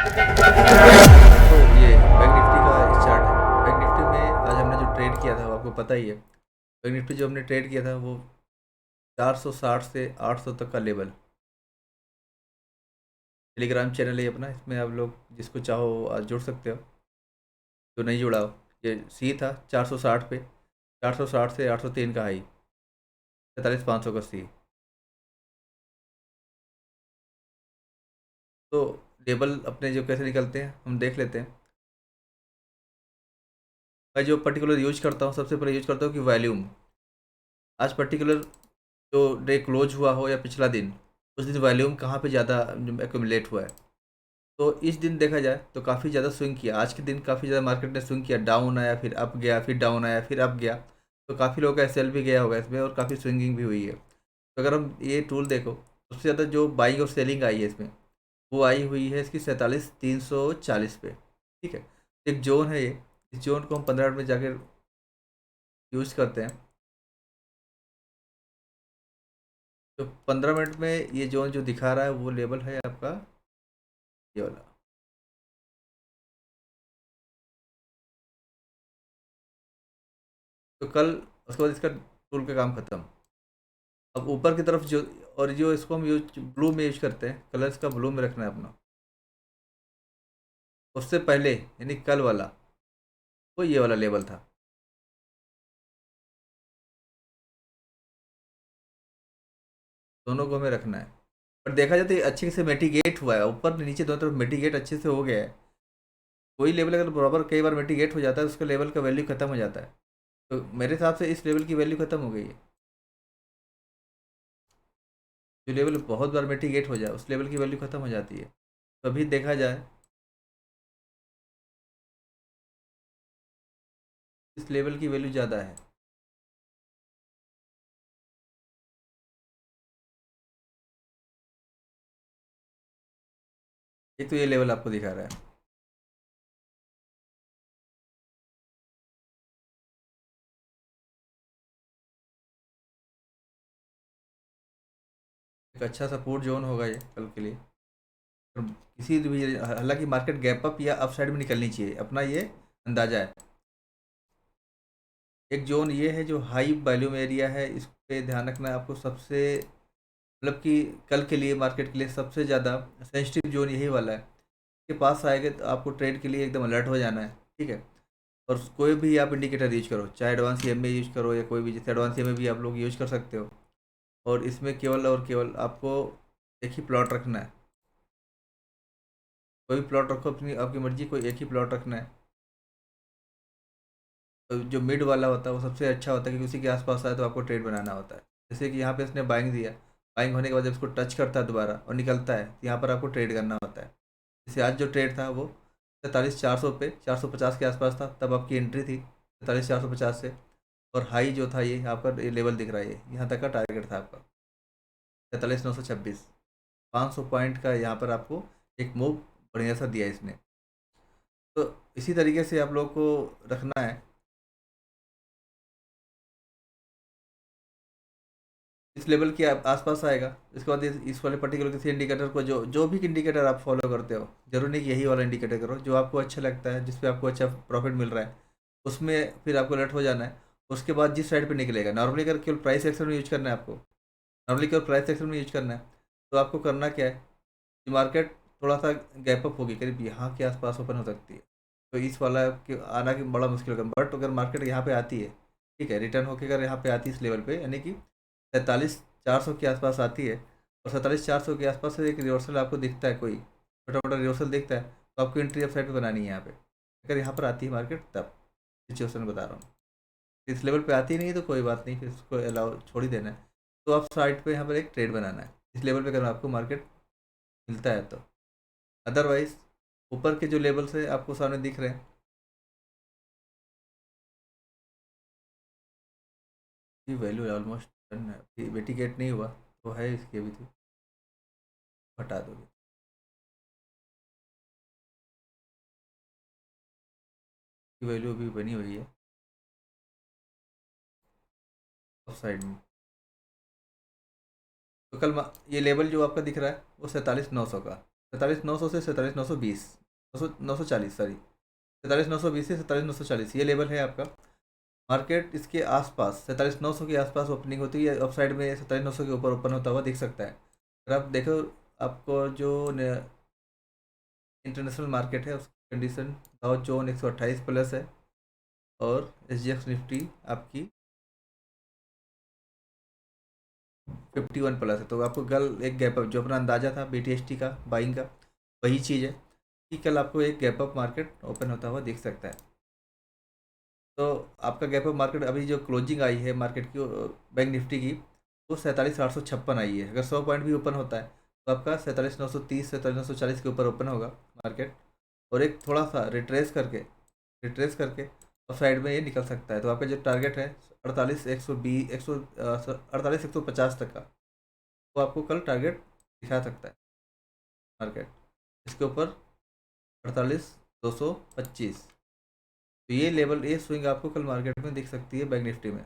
तो ये bank Nifty का चार्ट है। बैंक निफ्टी में आज हमने जो ट्रेड किया था वो आपको पता ही है। बैंक निफ्टी जो हमने ट्रेड किया था वो 460 से 800 तक का लेवल। टेलीग्राम चैनल है अपना, इसमें आप लोग जिसको चाहो आज जुड़ सकते हो, जो नहीं जुड़ा हो। ये सी था 460 पे, 460 से 803 का हाई, 43,500 का सी। तो लेवल अपने जो कैसे निकलते हैं हम देख लेते हैं। मैं जो पर्टिकुलर यूज करता हूँ, सबसे पहले यूज करता हूँ कि वॉल्यूम। आज पर्टिकुलर जो डे क्लोज हुआ हो या पिछला दिन, उस दिन वॉल्यूम कहाँ पे ज़्यादा एक्यूमुलेट हुआ है। तो इस दिन देखा जाए तो काफ़ी ज़्यादा स्विंग किया, आज के दिन काफ़ी ज़्यादा मार्केट ने स्विंग किया, डाउन आया फिर अप गया, फिर डाउन आया फिर अप गया। तो काफ़ी लोगों का एसएल भी गया होगा इसमें और काफ़ी स्विंगिंग भी हुई है। तो अगर हम ये टूल देखो, सबसे ज़्यादा जो बाइंग और सेलिंग आई है इसमें, वो आई हुई है इसकी 47,340 पे। ठीक है, एक जोन है ये। इस जोन को हम 15 मिनट में जाकर यूज करते हैं। तो 15 मिनट में ये जोन जो दिखा रहा है वो लेवल है आपका ये वाला। तो कल उसके बाद इसका टूल का काम खत्म। अब ऊपर की तरफ जो, और जो इसको हम यूज ब्लू में यूज करते हैं, कलर्स का ब्लू में रखना है अपना। उससे पहले यानी कल वाला, वो ये वाला लेवल था। दोनों को हमें रखना है। पर देखा जाए तो ये अच्छे से मिटिगेट हुआ है, ऊपर नीचे दोनों तरफ मिटिगेट अच्छे से हो गया है। कोई लेवल अगर बराबर कई बार मिटिगेट हो जाता है, उसका लेवल का वैल्यू खत्म हो जाता है। तो मेरे हिसाब से इस लेवल की वैल्यू खत्म हो गई है। जो लेवल बहुत बार मिटिगेट हो जाए उस लेवल की वैल्यू खत्म हो जाती है। तो अभी देखा जाए इस लेवल की वैल्यू ज़्यादा है। एक तो ये लेवल आपको दिखा रहा है। एक अच्छा सपोर्ट जोन होगा ये कल के लिए। और किसी भी, हालांकि मार्केट गैप अप या अप साइड में निकलनी चाहिए, अपना ये अंदाजा है। एक जोन ये है जो हाई वॉल्यूम एरिया है, इस पे ध्यान रखना है आपको। सबसे मतलब कि कल के लिए मार्केट के लिए सबसे ज़्यादा सेंसिटिव जोन यही वाला है। के पास आएगा तो आपको ट्रेड के लिए एकदम अलर्ट हो जाना है। ठीक है। और कोई भी आप इंडिकेटर यूज करो, चाहे एडवांस ईएमए यूज करो या कोई भी, जैसे एडवांस ईएमए भी आप लोग यूज कर सकते हो। और इसमें केवल और केवल आपको एक ही प्लॉट रखना है। कोई भी प्लॉट रखो अपनी, आपकी मर्जी, कोई एक ही प्लॉट रखना है। तो जो मिड वाला होता है वो सबसे अच्छा होता है, क्योंकि उसी के आसपास आए तो आपको ट्रेड बनाना होता है। जैसे कि यहाँ पे इसने बाइंग दिया, बाइंग होने के बाद जब इसको टच करता है दोबारा और निकलता है, तो यहाँ पर आपको ट्रेड करना होता है। जैसे आज जो ट्रेड था वो 43,400 पे 450 के आसपास था, तब आपकी एंट्री थी 43,450 से। और हाई जो था ये यहाँ पर ये लेवल दिख रहा है, ये यहाँ तक का टारगेट था आपका 43,926। 500 पॉइंट का यहाँ पर आपको एक मूव बढ़िया सा दिया इसने। तो इसी तरीके से आप लोग को रखना है। इस लेवल के आसपास आएगा। इसके बाद इस वाले पर्टिकुलर किसी इंडिकेटर को, जो जो भी इंडिकेटर आप फॉलो करते हो, जरूरी नहीं कि यही वाला इंडिकेटर करो, जो आपको अच्छा लगता है, जिस पे आपको अच्छा प्रॉफिट मिल रहा है, उसमें फिर आपको अलर्ट हो जाना है। उसके बाद जिस साइड पे निकलेगा, नॉर्मली अगर केवल प्राइस एक्शन में यूज करना है आपको, नॉर्मली केवल प्राइस एक्शन में यूज करना है, तो आपको करना क्या है कि मार्केट थोड़ा सा गैप अप होगी, करीब यहाँ के आसपास ओपन हो सकती है। तो इस वाला के आना की बड़ा मुश्किल होगा, बट अगर मार्केट यहाँ पे आती है, ठीक है, रिटर्न होकर अगर यहाँ पे आती है इस लेवल पे, यानी कि 43,400 के आसपास आती है, और 47,400 के आसपास से एक रिवर्सल आपको दिखता है, कोई छोटा मोटा रिवर्सल दिखता है, तो आपको एंट्री अप साइड पे बनानी है यहाँ पे। अगर यहाँ पर आती है मार्केट, तब सिचुएशन बता रहा हूँ। इस लेवल पे आती नहीं तो कोई बात नहीं, फिर उसको अलाउ छोड़ ही देना है। तो आप साइड पे यहाँ पर एक ट्रेड बनाना है इस लेवल पे, अगर आपको मार्केट मिलता है तो। अदरवाइज ऊपर के जो लेवल्स है आपको सामने दिख रहे हैं, ये वैल्यू ऑलमोस्ट डन है, वेटिगेट नहीं हुआ तो है इसकी अभी तो, हटा दोगे। वैल्यू अभी बनी हुई है उस साइड में। तो कल ये लेवल जो आपका दिख रहा है वो 47,900 का, 47,900 से 47,920, 940 सॉरी, 47,920 से 47,940 ये लेवल है आपका। मार्केट इसके आसपास 47,900 के आसपास ओपनिंग होती है, अप साइड में 47,900 के ऊपर ओपन होता हुआ दिख सकता है। अगर आप देखो, आपको जो इंटरनेशनल मार्केट है उसकी कंडीशन, डाउ जोन 128 प्लस है, और SGX निफ्टी आपकी 51 प्लस है। तो आपको कल एक गैप अप, जो अपना अंदाजा था BTST का बाइंग का, वही चीज़ है कि कल आपको एक गैप अप मार्केट ओपन होता हुआ दिख सकता है। तो आपका गैप अप मार्केट अभी जो क्लोजिंग आई है मार्केट की, बैंक निफ्टी की, वो 47,856 आई है। अगर 100 पॉइंट भी ओपन होता है तो आपका 47,930 47,940 के ऊपर ओपन होगा मार्केट, और एक थोड़ा सा रिट्रेस करके और साइड में ये निकल सकता है। तो आपका जो टारगेट है 48,120 48,150 तक का, वो आपको कल टारगेट दिखा सकता है मार्केट, इसके ऊपर 48,225। तो ये लेवल, ये स्विंग आपको कल मार्केट में दिख सकती है बैंक निफ्टी में।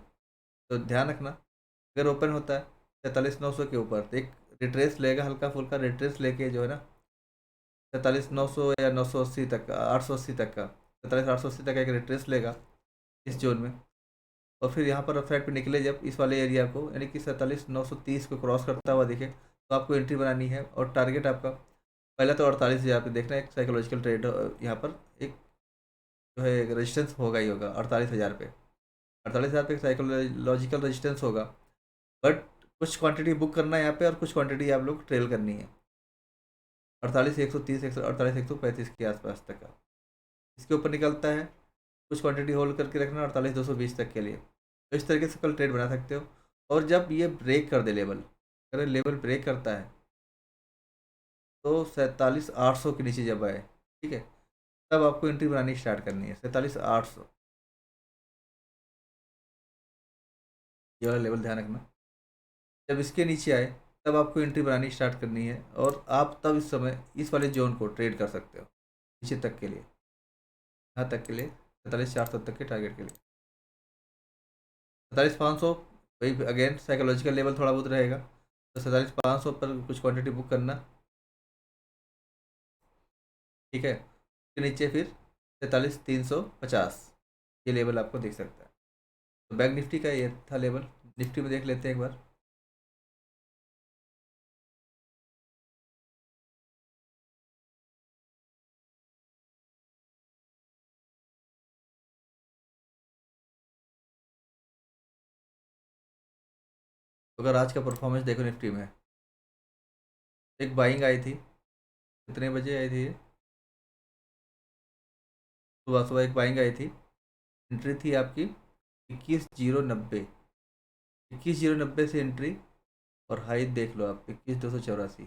तो ध्यान रखना, अगर ओपन होता है 47,900 के ऊपर तो एक रिट्रेस लेगा, हल्का फुल्का रिट्रेस लेके जो है ना 47,900 या 980 तक का, 880 तक का, 47,880 तक का एक रिट्रेस लेगा इस जोन में, और फिर यहाँ पर अपसाइड पे निकले जब इस वाले एरिया को, यानी कि 47,930 को क्रॉस करता हुआ दिखे, तो आपको एंट्री बनानी है। और टारगेट आपका पहला तो 48,000 पे देखना, एक साइकोलॉजिकल ट्रेड यहाँ पर एक जो है रेजिस्टेंस होगा ही होगा 48,000 पे। 48,000 पे एक साइकोलॉजिकल रेजिस्टेंस होगा, बट कुछ क्वांटिटी बुक करना है यहाँ पे, और कुछ क्वांटिटी आप लोग ट्रेल करनी है 48,130 48,135 के आसपास तक का। इसके ऊपर निकलता है, कुछ क्वांटिटी होल्ड करके रखना 48,220 तक के लिए। तो इस तरीके से कल ट्रेड बना सकते हो। और जब ये ब्रेक कर दे लेवल, अगर लेवल ब्रेक करता है तो 47,800 के नीचे जब आए, ठीक है, तब आपको एंट्री बनानी स्टार्ट करनी है 47,800, ये वाला लेवल ध्यान रखना। जब इसके नीचे आए तब आपको एंट्री बनानी स्टार्ट करनी है, और आप तब इस समय इस वाले जोन को ट्रेड कर सकते हो नीचे तक के लिए, यहाँ तक के लिए 47,400 तक के टारगेट के लिए। 47,500 वही अगेन साइकोलॉजिकल लेवल थोड़ा बहुत रहेगा, तो 47,500 पर कुछ क्वांटिटी बुक करना, ठीक है। उसके नीचे फिर 43,350 ये लेवल आपको दिख सकता है। तो बैंक निफ्टी का ये था लेवल। निफ्टी में देख लेते हैं एक बार। तो अगर आज का परफॉर्मेंस देखो निफ्टी में, एक बाइंग आई थी, कितने बजे आई थी ये? सुबह सुबह एक बाइंग आई थी, एंट्री थी आपकी 21,090, 21,090 से एंट्री, और हाई देख लो आप 21,284,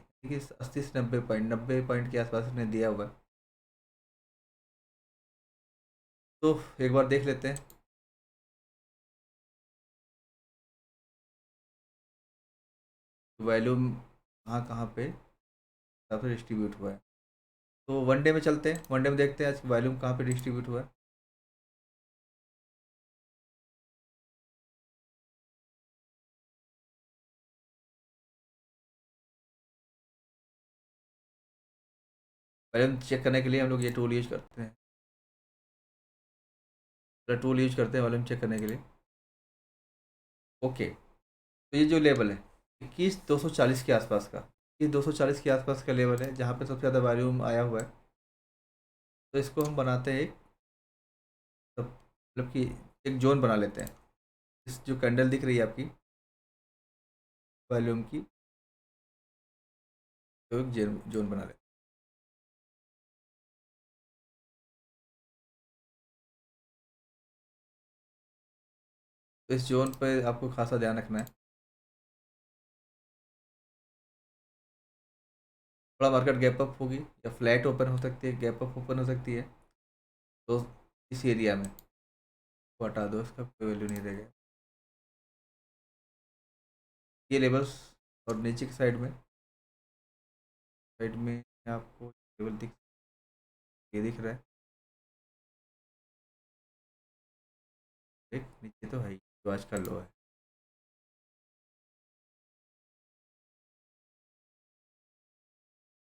80 से 90 पॉइंट, 90 पॉइंट के आसपास इसने दिया हुआ है। तो एक बार देख लेते हैं वॉल्यूम कहाँ कहाँ पे कहाँ पे डिस्ट्रीब्यूट हुआ है। तो वनडे में चलते हैं, वनडे में देखते हैं आज वॉल्यूम कहाँ पे डिस्ट्रीब्यूट हुआ है। वॉल्यूम चेक करने के लिए हम लोग ये टूल यूज करते हैं, टूल यूज करते हैं वॉल्यूम चेक करने के लिए। ओके, तो ये जो लेवल है 21,240 के आसपास का, 21,240 के आसपास का लेवल है जहाँ पे सबसे ज़्यादा वॉल्यूम आया हुआ है। तो इसको हम बनाते हैं एक, मतलब कि एक जोन बना लेते हैं। इस जो कैंडल दिख रही है आपकी वॉल्यूम की, तो एक जोन बना लेते हैं। तो इस जोन पे आपको खासा ध्यान रखना है। थोड़ा मार्केट गैप अप होगी या फ्लैट ओपन हो सकती है, गैप अप ओपन हो सकती है, तो इस एरिया में को हटा दो, इसका कोई वैल्यू नहीं रहेगा ये लेवल्स। और नीचे की साइड में आपको लेवल ये दिख रहा है, एक नीचे तो है ही, जो आज का लो है,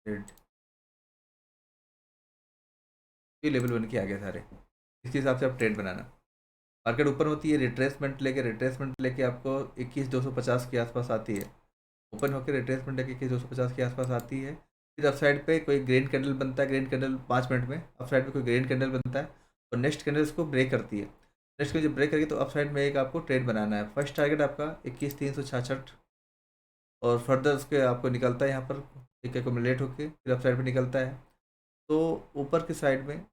रेड। ये लेवल बन के आ गए सारे। इसी हिसाब से आप ट्रेड बनाना। मार्केट ऊपर होती है, रिट्रेसमेंट लेके आपको 21,250 के आसपास आती है। ओपन होकर रिट्रेसमेंट लेके 21,250 के आसपास आती है। फिर अप साइड पे कोई ग्रीन कैंडल बनता है, ग्रीन कैंडल 5 मिनट में अप साइड पे कोई ग्रीन कैंडल बनता है, और नेक्स्ट कैंडल उसको ब्रेक करती है। नेक्स्ट कैंडल जब ब्रेक करेगी तो अप साइड में एक आपको ट्रेड बनाना है। फर्स्ट टारगेट आपका 21,366, और फर्दर उसके आपको निकलता है यहाँ पर एक एक्यूमुलेट होके, फिर अप साइड पे निकलता है। तो ऊपर की साइड में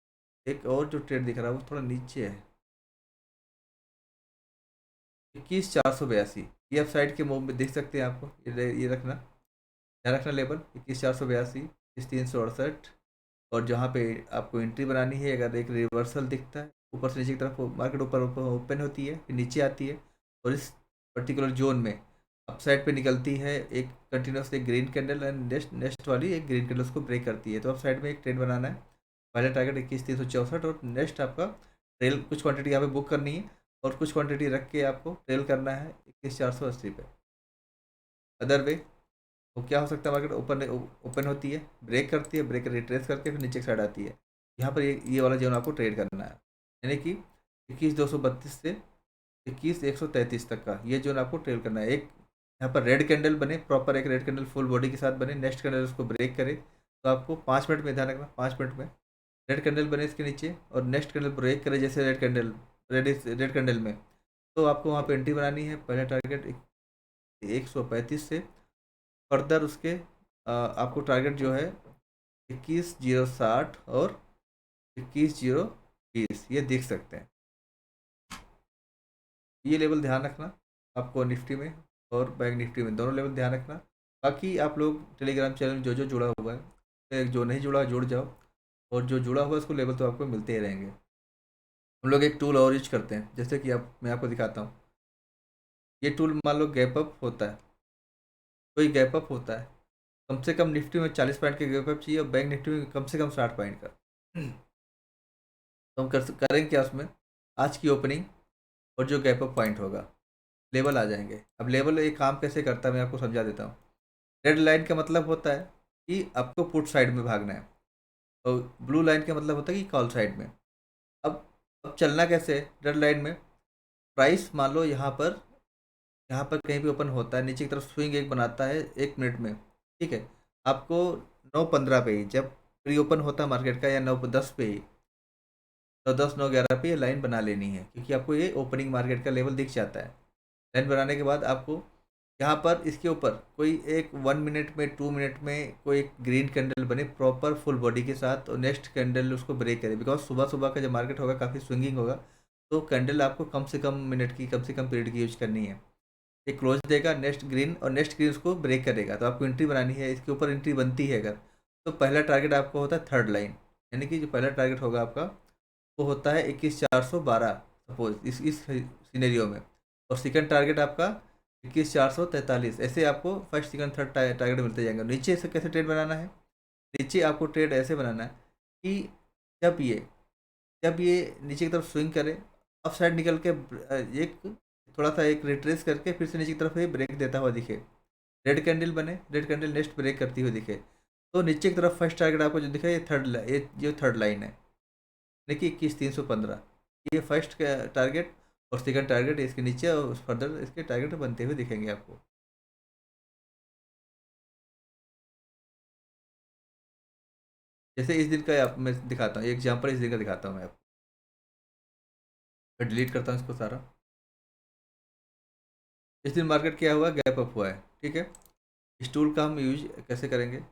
एक और जो ट्रेड दिख रहा है वो थोड़ा नीचे है, 21,482। ये अप साइड के मूव में देख सकते हैं आपको, ये रखना, ध्यान रखना लेवल 21,482, 21,368। और जहाँ पे आपको एंट्री बनानी है, अगर एक रिवर्सल दिखता है ऊपर से नीचे की तरफ, मार्केट ऊपर ऊपर ओपन होती है फिर नीचे आती है, और इस पर्टिकुलर जोन में अप साइड पे निकलती है एक कंटिन्यूस एक green candle, and next next वाली एक ग्रीन कैंडल उसको ब्रेक करती है। तो अप साइड में एक ट्रेड बनाना है। पहला टारगेट 21,364, और नेक्स्ट आपका ट्रेल कुछ क्वांटिटी यहाँ पे बुक करनी है, और कुछ क्वांटिटी रख के आपको ट्रेल करना है 21,480 पे। अदर वे वो क्या हो सकता है, मार्केट ओपन ओपन होती है, ब्रेक करती है, ब्रेक रिट्रेस करके फिर नीचे की साइड आती है। यहाँ पर ये वाला जोन आपको ट्रेड करना है, यानी कि 21,232 से 21,133 तक का ये जोन आपको ट्रेड करना है। एक यहाँ पर रेड कैंडल बने, प्रॉपर एक रेड कैंडल फुल बॉडी के साथ बने, नेक्स्ट कैंडल उसको ब्रेक करे, तो आपको 5 मिनट में, ध्यान रखना 5 मिनट में रेड कैंडल बने इसके नीचे, और नेक्स्ट कैंडल ब्रेक करे जैसे रेड कैंडल में, तो आपको वहाँ पे एंट्री बनानी है। पहला टारगेट 135 से, फर्दर उसके आपको टारगेट जो है 21,060 और 21,020 ये देख सकते हैं। ये लेवल ध्यान रखना आपको निफ्टी में और बैंक निफ्टी में, दोनों लेवल ध्यान रखना। बाकी आप लोग टेलीग्राम चैनल में जो जुड़ा हुआ है, जो नहीं जुड़ा जुड़ जाओ, और जो जुड़ा हुआ है उसको लेवल तो आपको मिलते ही रहेंगे। हम लोग एक टूल और यूज करते हैं, जैसे कि मैं आपको दिखाता हूँ। ये टूल मान लो गैप अप होता है, कोई गैप अप होता है, कम से कम निफ्टी में 40 पॉइंट का गैप अप चाहिए, और बैंक निफ्टी में कम से कम 60 पॉइंट का। तो हम करेंगे क्या उसमें, आज की ओपनिंग और जो गैप अप पॉइंट होगा, लेवल आ जाएंगे। अब लेवल एक काम कैसे करता है मैं आपको समझा देता हूँ। रेड लाइन का मतलब होता है कि आपको पुट साइड में भागना है, और ब्लू लाइन का मतलब होता है कि कॉल साइड में। अब अब चलना कैसे है रेड लाइन में, प्राइस मान लो यहाँ पर कहीं भी ओपन होता है, नीचे की तरफ स्विंग एक बनाता है 1 मिनट में, ठीक है। आपको 9:15 पे ही, जब प्री ओपन होता है मार्केट का, या 9:10 पे ही, 9:10 9:11 पे ये लाइन बना लेनी है, क्योंकि आपको ये ओपनिंग मार्केट का लेवल दिख जाता है। लाइन बनाने के बाद आपको यहाँ पर इसके ऊपर कोई एक 1 मिनट में 2 मिनट में कोई एक ग्रीन कैंडल बने प्रॉपर फुल बॉडी के साथ, और नेक्स्ट कैंडल उसको ब्रेक करे, बिकॉज सुबह सुबह का जब मार्केट होगा काफ़ी स्विंगिंग होगा, तो कैंडल आपको कम से कम मिनट की, कम से कम पीरियड की यूज करनी है। ये क्लोज देगा नेक्स्ट ग्रीन, और नेक्स्ट ग्रीन उसको ब्रेक करेगा, तो आपको एंट्री बनानी है। इसके ऊपर एंट्री बनती है अगर, तो पहला टारगेट आपको होता है थर्ड लाइन, यानी कि जो पहला टारगेट होगा आपका वो होता है 21,412 सपोज इस सिनेरियो में, और सेकंड टारगेट आपका 21,443। ऐसे आपको फर्स्ट सेकंड थर्ड टारगेट मिलते जाएंगे। नीचे से कैसे ट्रेड बनाना है, नीचे आपको ट्रेड ऐसे बनाना है कि जब ये जब ये नीचे की तरफ स्विंग करे, अप साइड निकल के एक थोड़ा सा एक रिट्रेस करके फिर से नीचे की तरफ ये ब्रेक देता हुआ दिखे, रेड कैंडल बने, रेड कैंडल नेक्स्ट ब्रेक करती हुई दिखे, तो नीचे की तरफ फर्स्ट टारगेट आपको जो दिखा ये जो थर्ड लाइन है, देखिए 21,315, ये फर्स्ट का टारगेट, और सेकंड टारगेट इसके नीचे, और फर्दर इसके टारगेट बनते हुए दिखेंगे आपको। जैसे इस दिन का आप मैं दिखाता हूँ, एक एग्जाम्पल इस दिन का दिखाता हूँ मैं आपको। मैं डिलीट करता हूँ इसको सारा। इस दिन मार्केट क्या हुआ, गैप अप हुआ है, ठीक है। इस टूल का हम यूज कैसे करेंगे,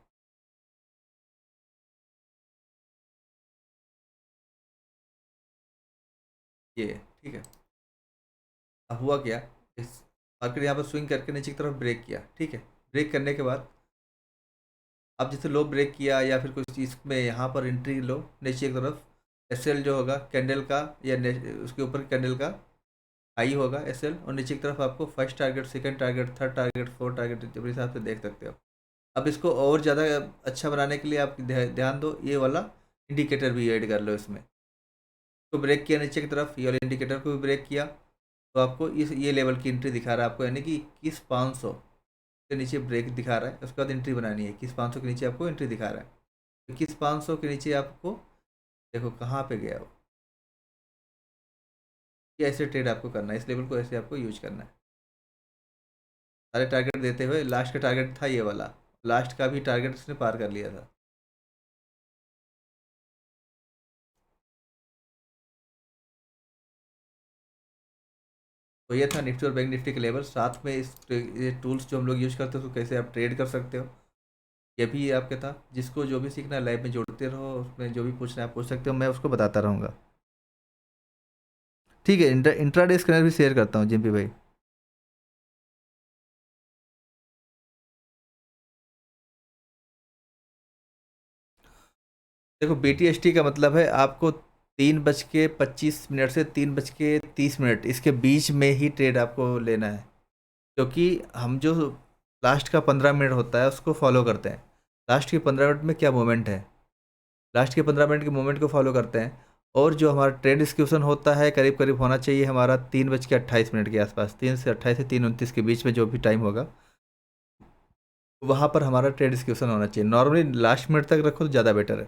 ये ठीक है। अब हुआ क्या, इस मार्केट यहाँ पर स्विंग करके नीचे की तरफ ब्रेक किया, ठीक है। ब्रेक करने के बाद अब जैसे लो ब्रेक किया, या फिर कुछ चीज़ में यहाँ पर एंट्री लो नीचे की तरफ, एसएल जो होगा कैंडल का, या उसके ऊपर कैंडल का हाई होगा एसएल, और नीचे की तरफ आपको first target, second target, third target, fourth target, अपने हिसाब से देख सकते हो। अब इसको और ज़्यादा अच्छा बनाने के लिए आप ध्यान दो, ये वाला इंडिकेटर भी ऐड कर लो इसमें। तो ब्रेक किया नीचे की तरफ, ये वाले इंडिकेटर को भी ब्रेक किया, तो आपको इस ये लेवल की एंट्री दिखा रहा है आपको, यानी कि 21,500 के नीचे ब्रेक दिखा रहा है। उसके बाद एंट्री बनानी है, 21,500 के नीचे आपको एंट्री दिखा रहा है। 21,500 के नीचे आपको देखो कहाँ पे गया वो। ये ऐसे ट्रेड आपको करना है, इस लेवल को ऐसे आपको यूज करना है। सारे टारगेट देते हुए लास्ट का टारगेट था ये वाला, लास्ट का भी टारगेट उसने पार कर लिया था। तो ये था निफ्टी और बैंक निफ्टी के लेवल, साथ में इस ये टूल्स जो हम लोग यूज करते हैं उसको कैसे आप ट्रेड कर सकते हो, ये भी आपके था। जिसको जो भी सीखना है लाइव में जोड़ते रहो, उसमें जो भी पूछना है आप पूछ सकते हो, मैं उसको बताता रहूँगा। ठीक है, इंट्राडे स्कैनर भी शेयर करता हूँ जिम्पी भाई। देखो BTST का मतलब है आपको 3:25 से 3:30 इसके बीच में ही ट्रेड आपको लेना है। क्योंकि हम जो लास्ट का 15 मिनट होता है उसको फॉलो करते हैं। लास्ट के 15 मिनट में क्या मोमेंट है, लास्ट के 15 मिनट के मोमेंट को फॉलो करते हैं। और जो हमारा ट्रेड एक्सक्यूशन होता है करीब करीब होना चाहिए हमारा 3:28 के आसपास, 3 से 28 से 3:29 के बीच में जो भी टाइम होगा, वहाँ पर हमारा ट्रेड एक्सक्यूशन होना चाहिए। नॉर्मली लास्ट मिनट तक रखो तो ज़्यादा बेटर है।